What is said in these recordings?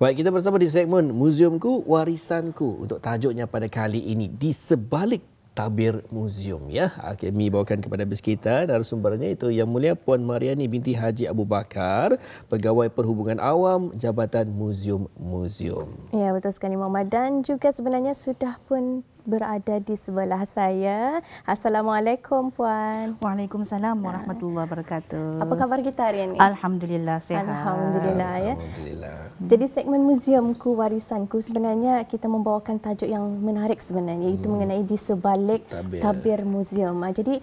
Baik, kita bersama di segmen Muziumku Warisanku untuk tajuknya pada kali ini di sebalik tabir muzium ya. Kami bawakan kepada bes kita narasumbernya itu Yang Mulia Puan Mariani binti Haji Abu Bakar, Pegawai Perhubungan Awam Jabatan Muzium. Ya, betul sekali Muhammad, dan juga sebenarnya sudah pun berada di sebelah saya. Assalamualaikum Puan. Waalaikumsalam warahmatullahi wabarakatuh. Apa khabar kita hari ini? Alhamdulillah sihat. Alhamdulillah ya. Alhamdulillah. Jadi segmen Muziumku Warisanku sebenarnya kita membawakan tajuk yang menarik sebenarnya, iaitu mengenai di sebalik tabir muzium. Jadi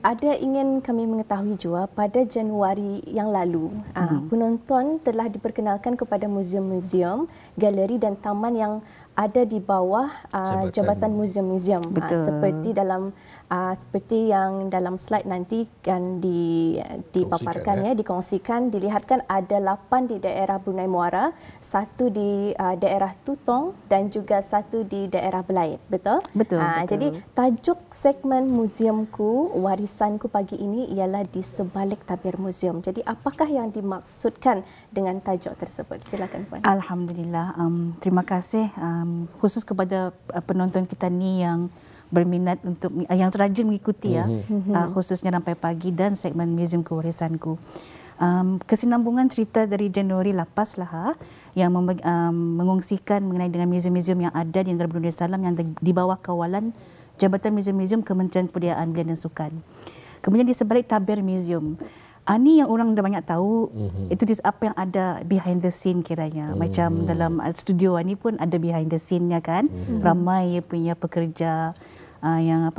ada ingin kami mengetahui juga pada Januari yang lalu penonton telah diperkenalkan kepada muzium-muzium, galeri dan taman yang ada di bawah Jabatan Muzium-Muzium. Seperti yang dalam slide nanti kan dipaparkan dikongsikan, dilihatkan ada 8 di daerah Brunei Muara, 1 di daerah Tutong dan juga 1 di daerah Belait. Betul? Betul. Jadi tajuk segmen Muziumku Warisanku pagi ini ialah di sebalik tabir muzium. Jadi apakah yang dimaksudkan dengan tajuk tersebut? Silakan Puan. Alhamdulillah. Terima kasih khusus kepada penonton kita ni yang berminat untuk yang rajin mengikuti khususnya sampai pagi dan segmen Muziumku Warisanku. Kesinambungan cerita dari Januari lepas lah yang mengongsikan mengenai dengan muzium-muzium yang ada di negara Brunei Darussalam yang di bawah kawalan Jabatan Muzium-Muzium Kementerian Kebudayaan Belia dan Sukan. Kemudian di sebalik tabir muzium, ini yang orang dah banyak tahu, itu apa yang ada behind the scene kiranya. Macam dalam studio ni pun ada behind the scene-nya kan. Ramai punya pekerja yang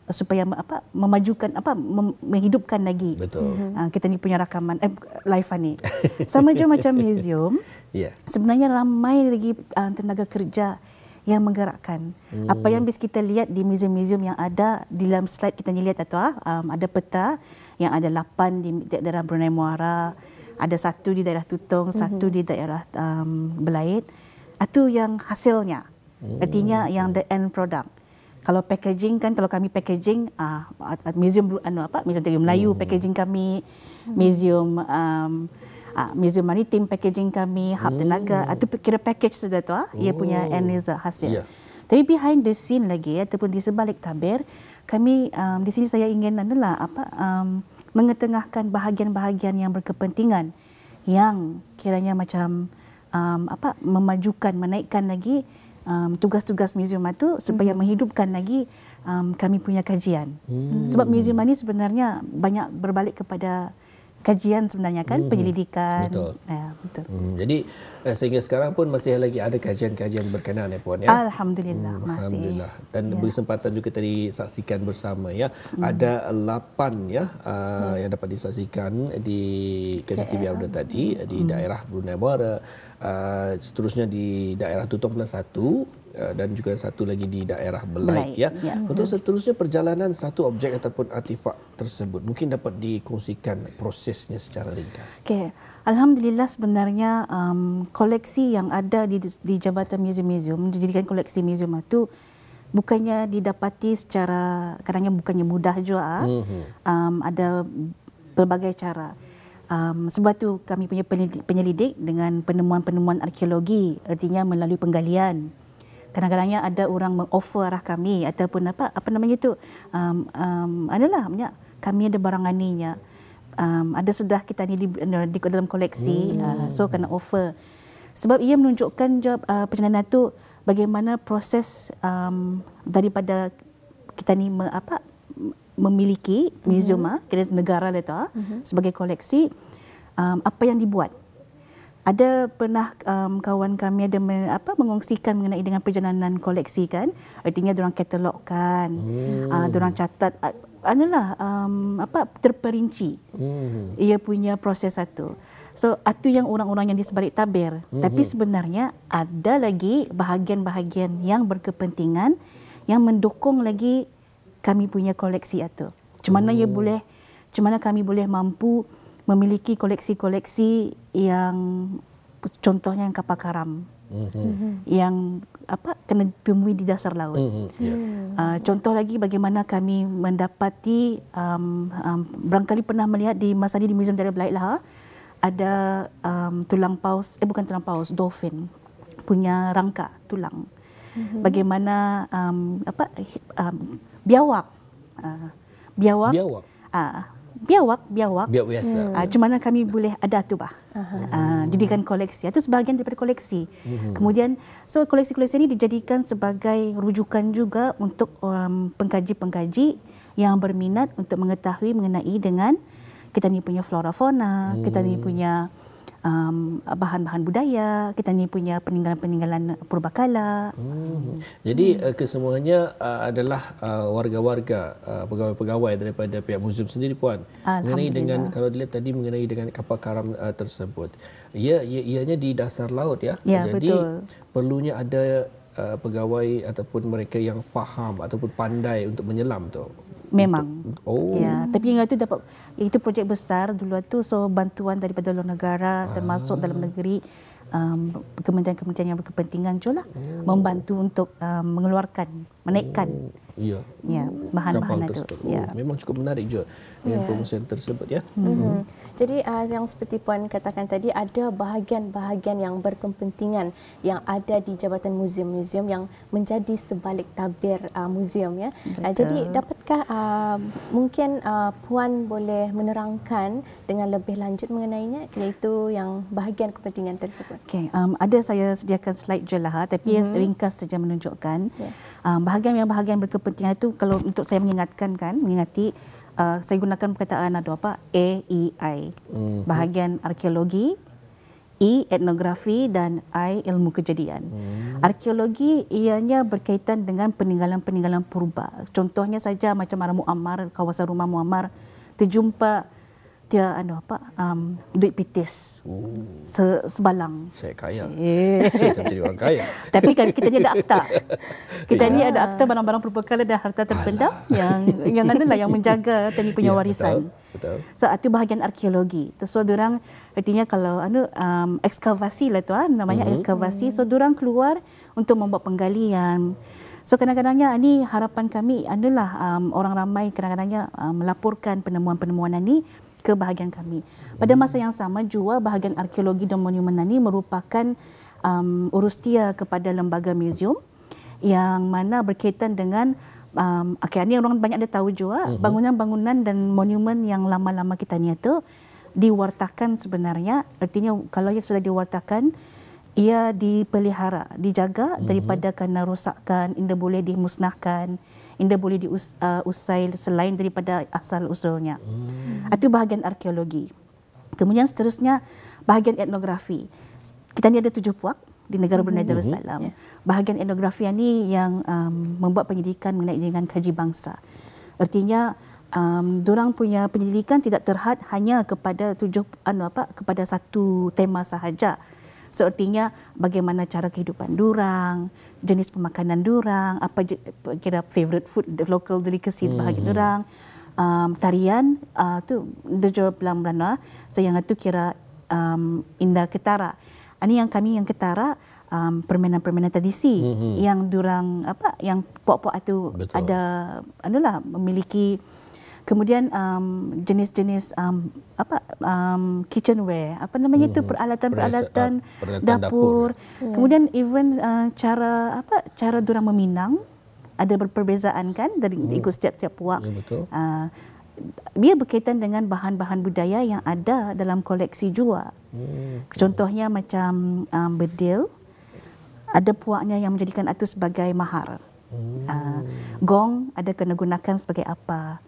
supaya memajukan menghidupkan lagi. Betul. Kita ni punya rakaman live ni. Sama je macam museum. Sebenarnya ramai lagi tenaga kerja yang menggerakkan. Apa yang bisa kita lihat di muzium-muzium yang ada di dalam slide kita ni lihat ada peta yang ada 8 di daerah Brunei Muara, ada 1 di daerah Tutong, 1 di daerah Belait. Itu yang hasilnya. Artinya yang the end product. Kalau packaging kan, kalau kami packaging muzium muzium Melayu packaging kami, muzium muzium maritim packaging kami, hub tenaga, itu kira package sudah tu ia punya end result hasil. Tapi behind the scene lagi ataupun di sebalik tabir, kami di sini saya ingin mengetengahkan bahagian-bahagian yang berkepentingan yang kiranya macam memajukan, menaikkan lagi tugas-tugas muzium itu supaya menghidupkan lagi kami punya kajian. Sebab muzium ini sebenarnya banyak berbalik kepada kajian sebenarnya kan, penyelidikan. Betul. Betul. Jadi sehingga sekarang pun masih lagi ada kajian-kajian berkenaan ya Puan ya. Alhamdulillah masih. Alhamdulillah. Dan berkesempatan juga tadi saksikan bersama ya. Ada 8 ya yang dapat disaksikan di KTV Audio tadi di daerah Brunei Muara. Seterusnya di daerah Tutong pula 1 dan juga 1 lagi di daerah Belait ya. Untuk seterusnya perjalanan satu objek ataupun artifak tersebut mungkin dapat dikongsikan prosesnya secara ringkas. Okey. Alhamdulillah sebenarnya koleksi yang ada di Jabatan Muzium-Muzium, dijadikan koleksi muzium itu bukannya didapati secara, kadangnya bukannya mudah juga. Ada berbagai cara. Sebab tu kami punya penyelidik dengan penemuan-penemuan arkeologi, artinya melalui penggalian. Kadang-kadangnya ada orang mengoffer arah kami ataupun apa namanya itu adalah kami ada barang aninya. Ada sudah kita ni di dalam koleksi, so kena offer. Sebab ia menunjukkan perjalanan itu bagaimana proses daripada kita ni memiliki muzium kira negara itu sebagai koleksi, apa yang dibuat. Ada pernah kawan kami ada mengongsikan mengenai dengan perjalanan koleksi kan, artinya diorang katalogkan, diorang catat terperinci ia punya proses satu. So itu yang orang-orang yang di sebalik tabir. Tapi sebenarnya ada lagi bahagian-bahagian yang berkepentingan yang mendukung lagi kami punya koleksi itu. Macam mana kami boleh mampu memiliki koleksi-koleksi yang contohnya yang kapal karam, yang kena temui di dasar laut. Contoh lagi bagaimana kami mendapati barangkali pernah melihat di masa ini di Muzium Daerah Belait lah, ada tulang paus, bukan tulang paus, dolphin punya rangka tulang. Bagaimana biawak, biawak, Biawak. biawak. Biawak biasa. Macam mana kami boleh ada tu bah. Jadikan koleksi. Itu sebahagian daripada koleksi. Kemudian so koleksi-koleksi ini dijadikan sebagai rujukan juga untuk pengkaji-pengkaji yang berminat untuk mengetahui mengenai dengan kita ni punya flora fauna, kita ni punya bahan-bahan budaya, kita ni punya peninggalan-peninggalan purbakala. Jadi kesemuanya adalah warga-warga, pegawai-pegawai daripada pihak muzium sendiri, Puan. Mengenai dengan, kalau dilihat tadi mengenai dengan kapal karam tersebut, ianya di dasar laut ya. Ya, jadi betul. perlunya ada pegawai ataupun mereka yang faham ataupun pandai untuk menyelam tu. Memang. Oh. Ya, tapi yang itu dapat, itu projek besar dulu tu, so bantuan daripada luar negara termasuk dalam negeri, kementerian-kementerian yang berkepentingan juga lah membantu untuk mengeluarkan, menaikkan Ya. bahan-bahan Kapal itu. tersebut. Ya. Memang cukup menarik juga dengan promosian tersebut ya. Jadi yang seperti Puan katakan tadi, ada bahagian-bahagian yang berkepentingan yang ada di Jabatan Muzium-Muzium yang menjadi sebalik tabir muzium ya. Jadi dapatkah mungkin Puan boleh menerangkan dengan lebih lanjut mengenainya, iaitu yang bahagian kepentingan tersebut? Okey, ada saya sediakan slide je lah, tapi ringkas saja menunjukkan bahagian berkepentingan itu. Kalau untuk saya mengingati, saya gunakan perkataan ada apa? A, E, I. Bahagian arkeologi, E, etnografi dan I, ilmu kejadian. Arkeologi ianya berkaitan dengan peninggalan-peninggalan purba. Contohnya saja macam Arah Muammar, kawasan rumah Muammar, terjumpa dia duit pitis sebalang. Saya kaya. Saya tak jadi orang kaya. Tapi kan kita ni ada akta. Kita ni ada akta barang-barang purbakala dan harta terpendam yang adalah yang menjaga tadi punya warisan. Betul. So itu bahagian arkeologi. So diorang artinya kalau ekskavasi lah tu namanya ekskavasi. So diorang keluar untuk membuat penggalian. So kadang-kadangnya ini harapan kami adalah orang ramai kadang-kadangnya melaporkan penemuan-penemuan ini ke bahagian kami. Pada masa yang sama juga bahagian arkeologi dan monumen ini merupakan urustia kepada lembaga muzium yang mana berkaitan dengan ini orang banyak ada tahu juga bangunan-bangunan dan monumen yang lama-lama kita ni itu diwartakan sebenarnya. Artinya kalau ia sudah diwartakan, ia dipelihara, dijaga daripada kena rosakkan, tidak boleh dimusnahkan, tidak boleh diusai selain daripada asal usulnya. Itu bahagian arkeologi. Kemudian seterusnya bahagian etnografi. Kita ni ada 7 puak di negara Brunei Darussalam. Bahagian etnografi ini yang membuat penyelidikan mengenai dengan kaji bangsa. Artinya dorang punya penyelidikan tidak terhad hanya kepada kepada satu tema sahaja. Seartinya bagaimana cara kehidupan dorang, jenis pemakanan dorang, apa kira favorite food, local delicacy bahagian dorang, tarian tu dejo pelang Melana, saya yang tu kira indah ketara. Ini yang kami yang ketara permainan-permainan tradisi yang dorang yang puak-puak itu ada memiliki. Kemudian jenis-jenis kitchenware, itu peralatan-peralatan dapur. Kemudian even cara dorang meminang ada perbezaan kan dari ikut setiap puak. Ya, betul. Dia berkaitan dengan bahan-bahan budaya yang ada dalam koleksi juga. Contohnya macam bedil, ada puaknya yang menjadikan itu sebagai mahar. Gong ada kena gunakan sebagai apa.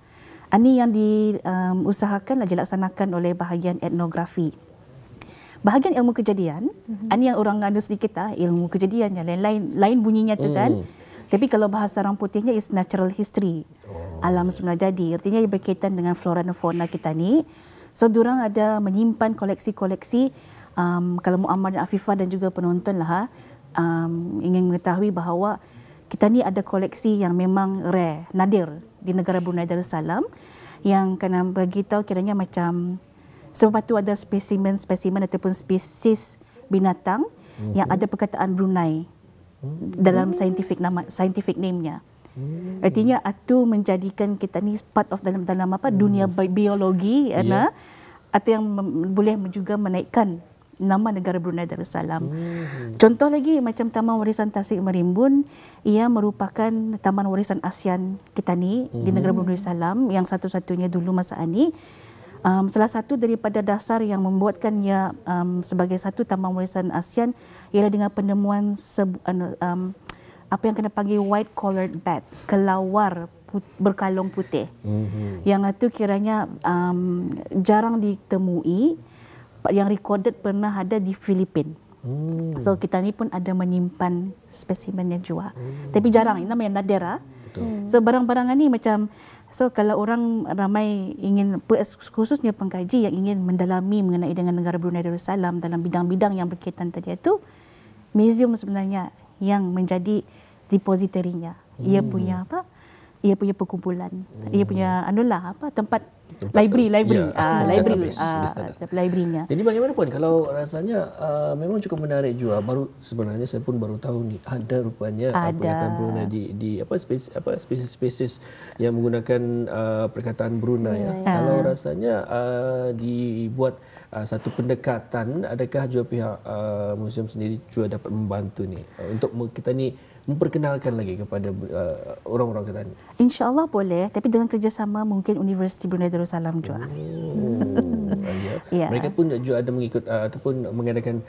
Ini yang diusahakan dilaksanakan oleh bahagian etnografi. Bahagian ilmu kejadian, ini yang orang anu sedikit ilmu kejadiannya lain bunyinya tu kan. Tapi kalau bahasa orang putihnya is natural history. Alam semula jadi. Artinya ia berkaitan dengan flora dan fauna kita ni. So diorang ada menyimpan koleksi-koleksi. Kalau Muammar dan Afifah dan juga penonton lah ingin mengetahui bahawa kita ni ada koleksi yang memang rare, nadir di negara Brunei Darussalam, yang kena bagi tahu kiranya macam sebab tu ada spesimen ataupun spesies binatang yang ada perkataan Brunei dalam scientific name-nya. Artinya itu menjadikan kita ni part of dalam dunia biologi atau yang boleh juga menaikkan nama negara Brunei Darussalam. Contoh lagi macam Taman Warisan Tasik Merimbun, ia merupakan taman warisan ASEAN kita ni di negara Brunei Darussalam yang satu-satunya dulu masa ini. Salah satu daripada dasar yang membuatkannya sebagai satu taman warisan ASEAN ialah dengan penemuan apa yang kena panggil white collared bat, kelawar berkalung putih. Yang itu kiranya jarang ditemui, yang recorded pernah ada di Filipina. So kita ni pun ada menyimpan spesimennya juga. Tapi jarang, ini namanya nadir. So barang-barang ni macam, so kalau orang ramai ingin, khususnya pengkaji yang ingin mendalami mengenai dengan negara Brunei Darussalam dalam bidang-bidang yang berkaitan tadi itu, museum sebenarnya yang menjadi depositorinya. Ia punya apa? Ia punya perkumpulan. Ia punya tempat library library-nya. Jadi bagaimanapun kalau rasanya memang cukup menarik juga. Baru sebenarnya saya pun baru tahu ni ada rupanya perkataan Brunei di spesies yang menggunakan perkataan Brunei ya. Kalau rasanya dibuat satu pendekatan, adakah juga pihak museum sendiri juga dapat membantu ni untuk kita ni memperkenalkan lagi kepada orang-orang kita ni? InsyaAllah boleh, tapi dengan kerjasama mungkin Universiti Brunei Darussalam juga. Ya. Mereka pun juga ada mengikut ataupun mengadakan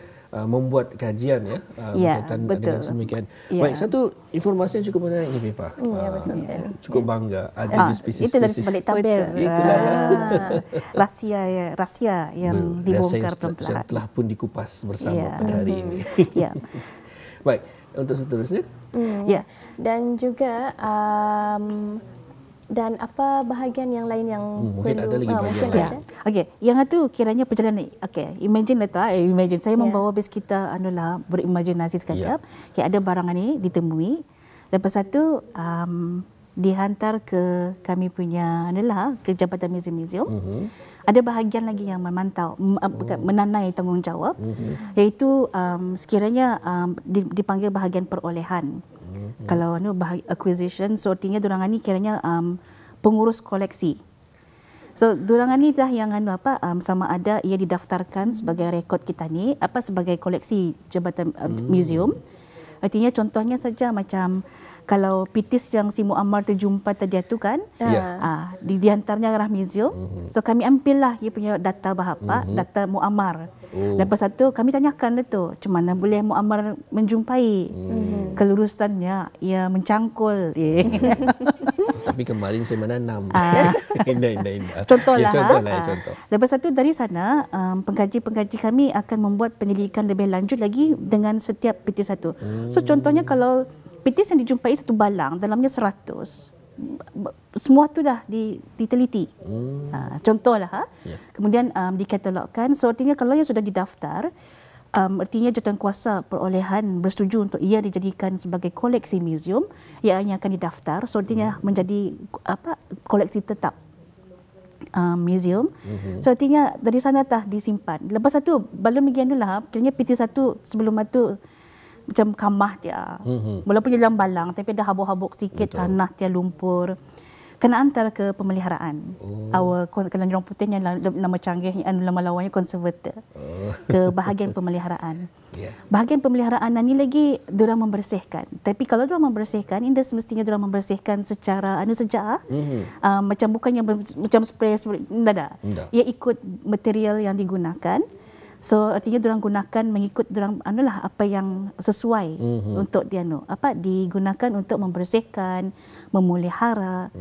membuat kajian ya berkaitan dengan semikian. Baik, satu informasi yang cukup menarik ni Fifah. Cukup bangga ada spesies-spesies. Itu dari sebalik tabir. Itulah rahsia yang dibongkar pelan-pelan. Telah pun dikupas bersama pada hari ini. Baik, untuk seterusnya. Dan juga dan apa bahagian yang lain yang mungkin perlu ada lagi bahagian lain. Okey, yang itu kiranya perjalanan. Okey, imagine saya membawa base kita berimajinasi sekejap. Okay, ada barang ni ditemui. Lepas itu dihantar ke kami punya ke Jabatan Museum. Ada bahagian lagi yang memantau, menanai tanggungjawab, iaitu sekiranya dipanggil bahagian perolehan. Kalau acquisition, so artinya diorang ni kiranya pengurus koleksi. So diorang ni dah yang sama ada ia didaftarkan sebagai rekod kita ni, sebagai koleksi Jabatan Museum. Artinya contohnya saja macam kalau pitis yang si Muammar terjumpa tadi tu kan, dihantarnya arah museum. So kami ambillah ia punya data data Muammar. Lepas tu kami tanyakan tu, macam mana boleh Muammar menjumpai? Kelurusannya ia mencangkul. Tapi kemarin saya menanam. Contohlah. Contoh. Lepas tu dari sana pengkaji-pengkaji kami akan membuat penyelidikan lebih lanjut lagi dengan setiap pitis satu. So contohnya kalau pitis yang dijumpai satu balang dalamnya 100, semua tu dah diteliti. Contohlah. Kemudian dikatalogkan. So artinya kalau yang sudah didaftar, artinya jawatankuasa perolehan bersetuju untuk ia dijadikan sebagai koleksi museum, ia hanya akan didaftar. So artinya menjadi koleksi tetap museum. So artinya dari sana disimpan. Lepas tu balon bagian dulu kiranya pitis satu sebelum itu macam kamah dia. Walaupun dia dalam balang tapi ada habuk-habuk sikit, tanah dia lumpur. Kena hantar ke pemeliharaan. Kalau orang putihnya nama canggih, nama lawannya conservator. Ke bahagian pemeliharaan. Bahagian pemeliharaan ni lagi diorang membersihkan. Tapi kalau diorang membersihkan, ini semestinya diorang membersihkan secara sejak. Macam bukannya macam spray, tidak. Ia ikut material yang digunakan. So artinya diorang gunakan mengikut diorang apa yang sesuai untuk digunakan untuk membersihkan, memelihara.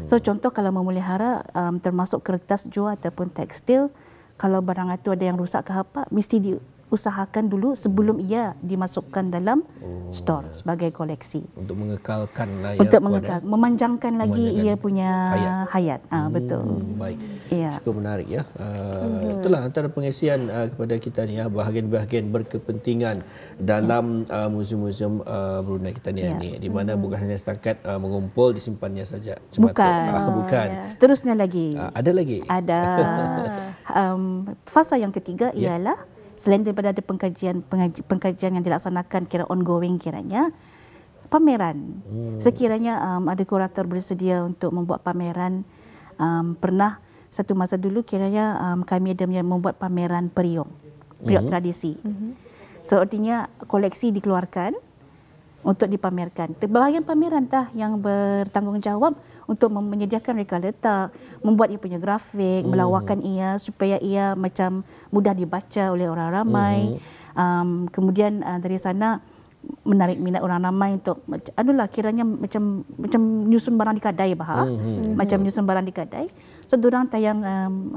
So contoh kalau memelihara termasuk kertas jua ataupun tekstil, kalau barang itu ada yang rosak ke mesti diusahakan dulu sebelum ia dimasukkan dalam store sebagai koleksi. Untuk mengekalkan memanjangkan lagi ia punya hayat. Betul. Baik. Cukup menarik ya. Itulah antara pengisian kepada kita ni bahagian-bahagian berkepentingan dalam museum-museum Brunei kita ni di mana bukan hanya setakat mengumpul disimpannya saja. Bukan. Seterusnya lagi. Ada lagi. Ada. Fasa yang ketiga ialah selain daripada ada pengkajian yang dilaksanakan kira ongoing kiranya, pameran. Sekiranya ada kurator bersedia untuk membuat pameran, pernah satu masa dulu kiranya kami ada membuat pameran periuk tradisi. So artinya koleksi dikeluarkan untuk dipamerkan. Bahagian pameran yang bertanggungjawab untuk menyediakan reka letak, membuat ia punya grafik, melawakan ia supaya ia macam mudah dibaca oleh orang ramai. Kemudian dari sana menarik minat orang ramai untuk kiranya macam nyusun barang di kedai macam nyusun barang di kedai. So diorang tayang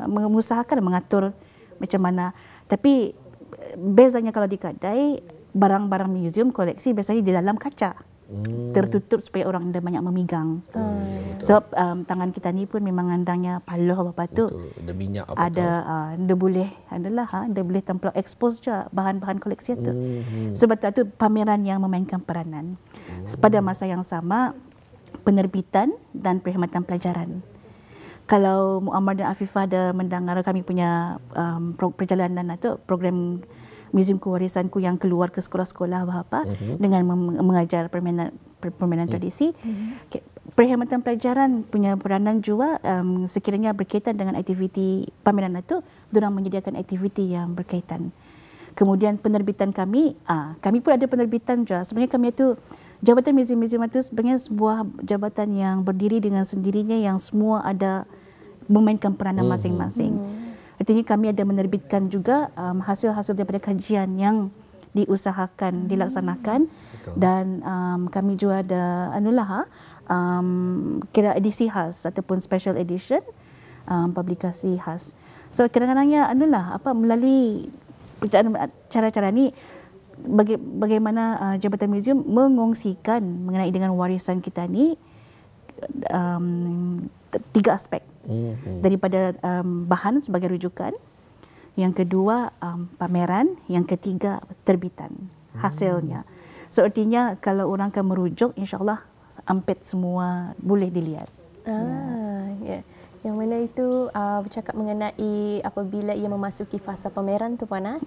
mengusahakan mengatur macam mana. Tapi bezanya kalau di kedai, barang-barang museum koleksi biasanya di dalam kaca, tertutup supaya orang dah banyak memegang. Sebab tangan kita ni pun memang andangnya paluh apa tu, ada minyak apa ada dia boleh dia boleh tempel expose je bahan-bahan koleksi itu. Sebab tu pameran yang memainkan peranan. Pada masa yang sama, penerbitan dan perkhidmatan pelajaran. Kalau Muammar dan Afifah ada mendengar kami punya perjalanan atau program Museum Kewarisanku yang keluar ke sekolah-sekolah apa dengan mengajar permainan tradisi. Perkhidmatan pelajaran punya peranan juga sekiranya berkaitan dengan aktiviti pameran itu, diorang menyediakan aktiviti yang berkaitan. Kemudian penerbitan kami pun ada penerbitan juga. Sebenarnya kami itu Jabatan Museum-Museum itu sebenarnya sebuah jabatan yang berdiri dengan sendirinya yang semua ada memainkan peranan masing-masing. Artinya kami ada menerbitkan juga hasil-hasil daripada kajian yang diusahakan, dilaksanakan. Dan kami juga ada kira edisi khas ataupun special edition, publikasi khas. So kadang-kadangnya melalui cara-cara ni bagaimana Jabatan Museum mengongsikan mengenai dengan warisan kita ni tiga aspek. Daripada bahan sebagai rujukan, yang kedua pameran, yang ketiga terbitan hasilnya. So artinya kalau orang akan merujuk, insyaAllah hampir semua boleh dilihat. Yang mana itu bercakap mengenai apabila ia memasuki fasa pameran tu Puan.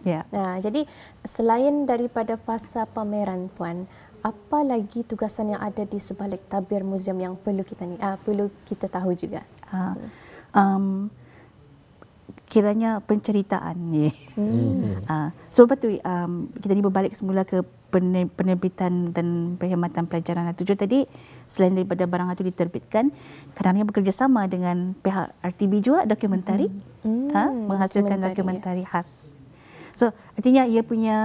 Jadi selain daripada fasa pameran Puan, apa lagi tugasan yang ada di sebalik tabir museum yang perlu kita tahu juga? Kiranya penceritaan ni. Sebab tu kita ni berbalik semula ke penerbitan dan perkhidmatan pelajaran itu tadi. Selain daripada barang itu diterbitkan, kadang-kadang bekerjasama dengan pihak RTB juga, dokumentari, menghasilkan dokumentari khas. So artinya ia punya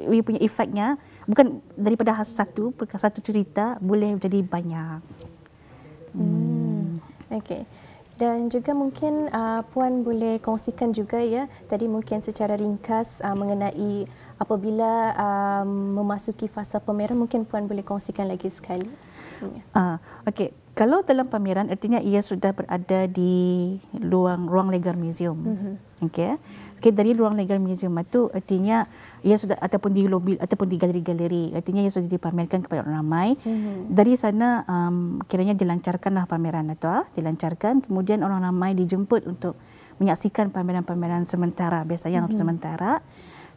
ia punya efeknya bukan daripada satu cerita boleh jadi banyak. Okey. Dan juga mungkin Puan boleh kongsikan juga tadi mungkin secara ringkas mengenai apabila memasuki fasa pameran, mungkin Puan boleh kongsikan lagi sekali. Okey, kalau dalam pameran artinya ia sudah berada di ruang legal museum. Okey. Dari ruang legal museum itu artinya ia sudah ataupun di lobi ataupun di galeri-galeri, artinya ia sudah dipamerkan kepada orang ramai. Dari sana kiranya dilancarkanlah pameran itu, dilancarkan, kemudian orang ramai dijemput untuk menyaksikan pameran-pameran sementara, biasanya yang sementara.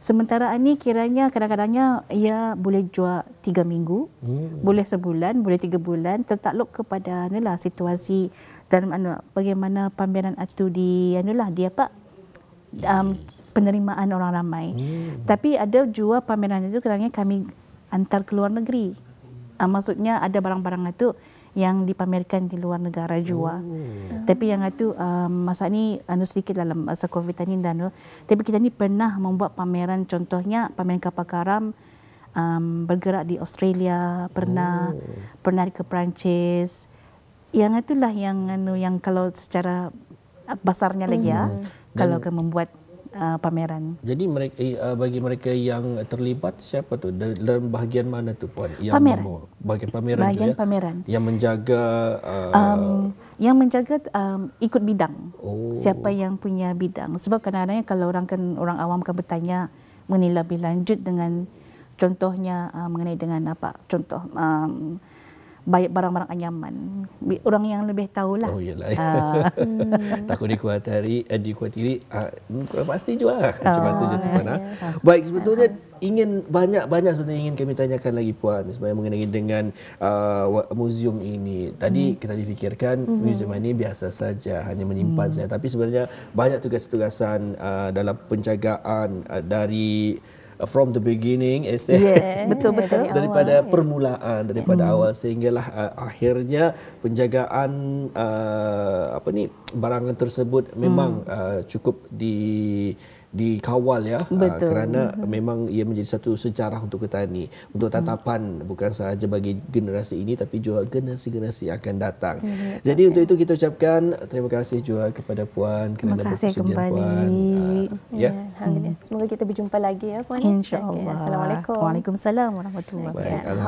Sementara ini kiranya kadang-kadangnya ia boleh jual 3 minggu, boleh sebulan, boleh 3 bulan, tertakluk kepada situasi dan bagaimana pameran itu penerimaan orang ramai. Tapi ada juga pameran itu kadang-kadang kami antar ke luar negeri. Maksudnya ada barang-barang itu yang dipamerkan di luar negara juga. Tapi yang itu masa ni sedikit dalam masa COVID ini dan tapi kita ni pernah membuat pameran, contohnya pameran kapal karam bergerak di Australia, pernah ke Perancis. Yang itulah yang kalau secara basarnya lagi kalau akan membuat pameran. Jadi bagi mereka yang terlibat, siapa tu dalam bahagian mana tu Puan? Pameran. Bahagian pameran. Bahagian pameran. Yang menjaga ikut bidang. Siapa yang punya bidang? Sebab kadang-kadang kalau orang awam kan bertanya mengenai lebih lanjut dengan contohnya mengenai dengan contoh barang-barang anyaman. Orang yang lebih tahulah. Oh iyalah. Takut dikuatiri pasti juga. Macam tu je Puan. Baik, sebetulnya banyak sebetulnya ingin kami tanyakan lagi Puan sebenarnya mengenai dengan muzium ini. Tadi kita difikirkan muzium ini biasa saja, hanya menyimpan saja, tapi sebenarnya banyak tugas-tugasan dalam penjagaan dari from the beginning, Yes, betul. daripada permulaan, daripada awal sehinggalah akhirnya penjagaan barangan tersebut memang cukup dikawal ya, kerana memang ia menjadi satu sejarah untuk petani, untuk tatapan bukan sahaja bagi generasi ini tapi juga generasi-generasi yang akan datang. Jadi untuk itu kita ucapkan terima kasih juga kepada Puan kerana bersedia Puan. Alhamdulillah. Semoga kita berjumpa lagi ya Puan. InsyaAllah. Assalamualaikum. Waalaikumsalam warahmatullahi wabarakatuh. Baik,